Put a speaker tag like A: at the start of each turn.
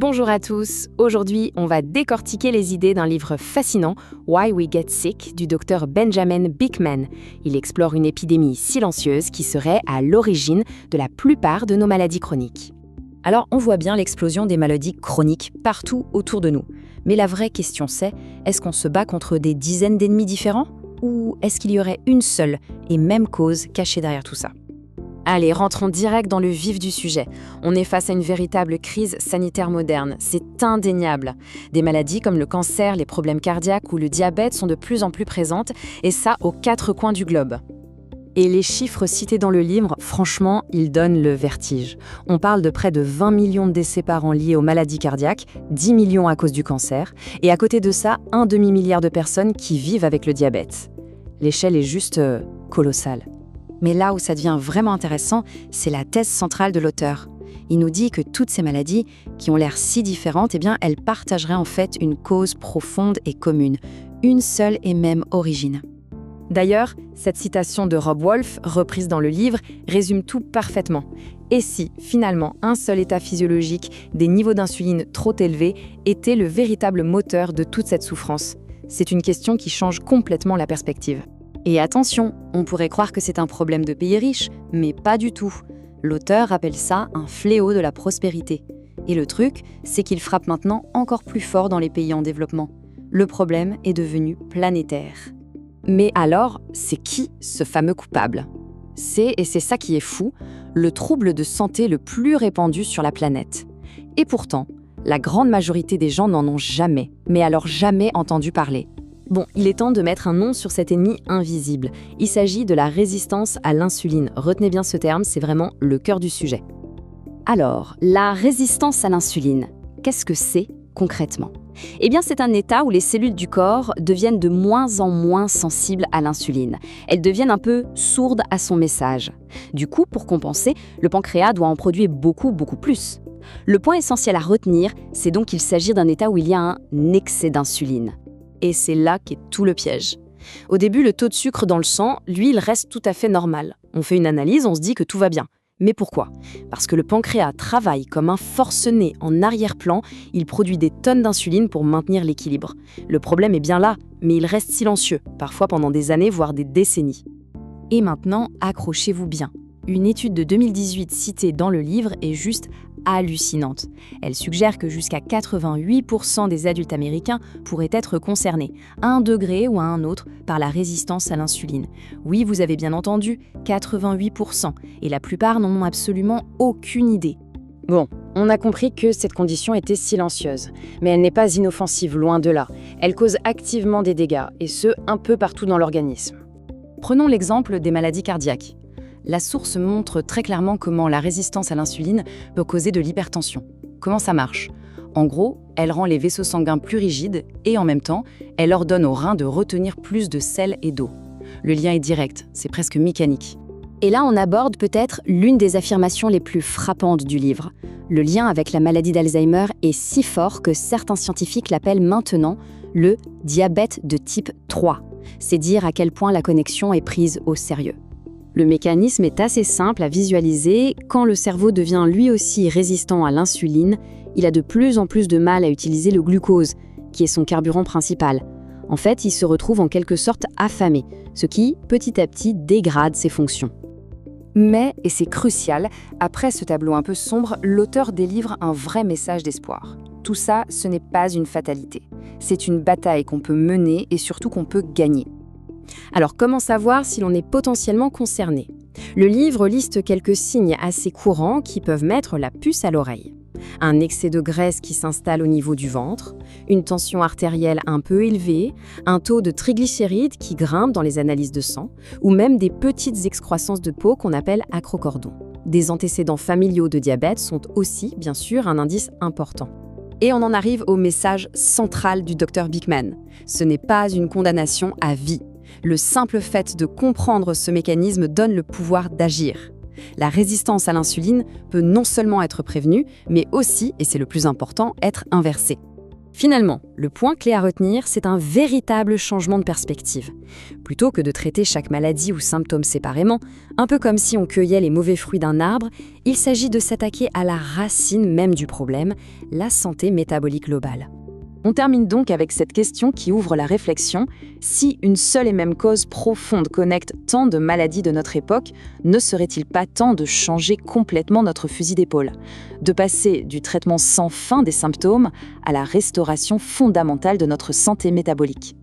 A: Bonjour à tous, aujourd'hui on va décortiquer les idées d'un livre fascinant, Why We Get Sick, du docteur Benjamin Beekman. Il explore une épidémie silencieuse qui serait à l'origine de la plupart de nos maladies chroniques.
B: Alors on voit bien l'explosion des maladies chroniques partout autour de nous. Mais la vraie question c'est, est-ce qu'on se bat contre des dizaines d'ennemis différents? Ou est-ce qu'il y aurait une seule et même cause cachée derrière tout ça?
A: Allez, rentrons direct dans le vif du sujet. On est face à une véritable crise sanitaire moderne, c'est indéniable. Des maladies comme le cancer, les problèmes cardiaques ou le diabète sont de plus en plus présentes, et ça aux 4 coins du globe. Et les chiffres cités dans le livre, franchement, ils donnent le vertige. On parle de près de 20 millions de décès par an liés aux maladies cardiaques, 10 millions à cause du cancer, et à côté de ça, un demi-milliard de personnes qui vivent avec le diabète. L'échelle est juste colossale.
B: Mais là où ça devient vraiment intéressant, c'est la thèse centrale de l'auteur. Il nous dit que toutes ces maladies, qui ont l'air si différentes, elles partageraient en fait une cause profonde et commune, une seule et même origine.
A: D'ailleurs, cette citation de Rob Wolf, reprise dans le livre, résume tout parfaitement. Et si, finalement, un seul état physiologique, des niveaux d'insuline trop élevés, était le véritable moteur de toute cette souffrance? C'est une question qui change complètement la perspective.
B: Et attention, on pourrait croire que c'est un problème de pays riches, mais pas du tout. L'auteur appelle ça un fléau de la prospérité. Et le truc, c'est qu'il frappe maintenant encore plus fort dans les pays en développement. Le problème est devenu planétaire.
A: Mais alors, c'est qui ce fameux coupable? Et c'est ça qui est fou, le trouble de santé le plus répandu sur la planète. Et pourtant, la grande majorité des gens n'en ont jamais, mais alors jamais entendu parler. Bon, il est temps de mettre un nom sur cet ennemi invisible. Il s'agit de la résistance à l'insuline. Retenez bien ce terme, c'est vraiment le cœur du sujet.
B: Alors, la résistance à l'insuline, qu'est-ce que c'est concrètement? Eh bien, c'est un état où les cellules du corps deviennent de moins en moins sensibles à l'insuline. Elles deviennent un peu sourdes à son message. Du coup, pour compenser, le pancréas doit en produire beaucoup plus. Le point essentiel à retenir, c'est donc qu'il s'agit d'un état où il y a un excès d'insuline.
A: Et c'est là qu'est tout le piège. Au début, le taux de sucre dans le sang, lui, il reste tout à fait normal. On fait une analyse, on se dit que tout va bien. Mais pourquoi? Parce que le pancréas travaille comme un forcené en arrière-plan, il produit des tonnes d'insuline pour maintenir l'équilibre. Le problème est bien là, mais il reste silencieux, parfois pendant des années, voire des décennies. Et maintenant, accrochez-vous bien. Une étude de 2018 citée dans le livre est juste hallucinante. Elle suggère que jusqu'à 88% des adultes américains pourraient être concernés, à un degré ou à un autre, par la résistance à l'insuline. Oui, vous avez bien entendu, 88%, et la plupart n'en ont absolument aucune idée. Bon, on a compris que cette condition était silencieuse, mais elle n'est pas inoffensive, loin de là. Elle cause activement des dégâts, et ce, un peu partout dans l'organisme. Prenons l'exemple des maladies cardiaques. La source montre très clairement comment la résistance à l'insuline peut causer de l'hypertension. Comment ça marche? En gros, elle rend les vaisseaux sanguins plus rigides et en même temps, elle ordonne aux reins de retenir plus de sel et d'eau. Le lien est direct, c'est presque mécanique.
B: Et là, on aborde peut-être l'une des affirmations les plus frappantes du livre. Le lien avec la maladie d'Alzheimer est si fort que certains scientifiques l'appellent maintenant le diabète de type 3. C'est dire à quel point la connexion est prise au sérieux. Le mécanisme est assez simple à visualiser. Quand le cerveau devient lui aussi résistant à l'insuline, il a de plus en plus de mal à utiliser le glucose, qui est son carburant principal. En fait, il se retrouve en quelque sorte affamé, ce qui, petit à petit, dégrade ses fonctions. Mais, et c'est crucial, après ce tableau un peu sombre, l'auteur délivre un vrai message d'espoir. Tout ça, ce n'est pas une fatalité. C'est une bataille qu'on peut mener et surtout qu'on peut gagner.
A: Alors, comment savoir si l'on est potentiellement concerné? Le livre liste quelques signes assez courants qui peuvent mettre la puce à l'oreille. Un excès de graisse qui s'installe au niveau du ventre, une tension artérielle un peu élevée, un taux de triglycérides qui grimpe dans les analyses de sang, ou même des petites excroissances de peau qu'on appelle acrocordons. Des antécédents familiaux de diabète sont aussi, bien sûr, un indice important. Et on en arrive au message central du Dr Beekman. Ce n'est pas une condamnation à vie. Le simple fait de comprendre ce mécanisme donne le pouvoir d'agir. La résistance à l'insuline peut non seulement être prévenue, mais aussi, et c'est le plus important, être inversée. Finalement, le point clé à retenir, c'est un véritable changement de perspective. Plutôt que de traiter chaque maladie ou symptôme séparément, un peu comme si on cueillait les mauvais fruits d'un arbre, il s'agit de s'attaquer à la racine même du problème, la santé métabolique globale. On termine donc avec cette question qui ouvre la réflexion. Si une seule et même cause profonde connecte tant de maladies de notre époque, ne serait-il pas temps de changer complètement notre fusil d'épaule? De passer du traitement sans fin des symptômes à la restauration fondamentale de notre santé métabolique?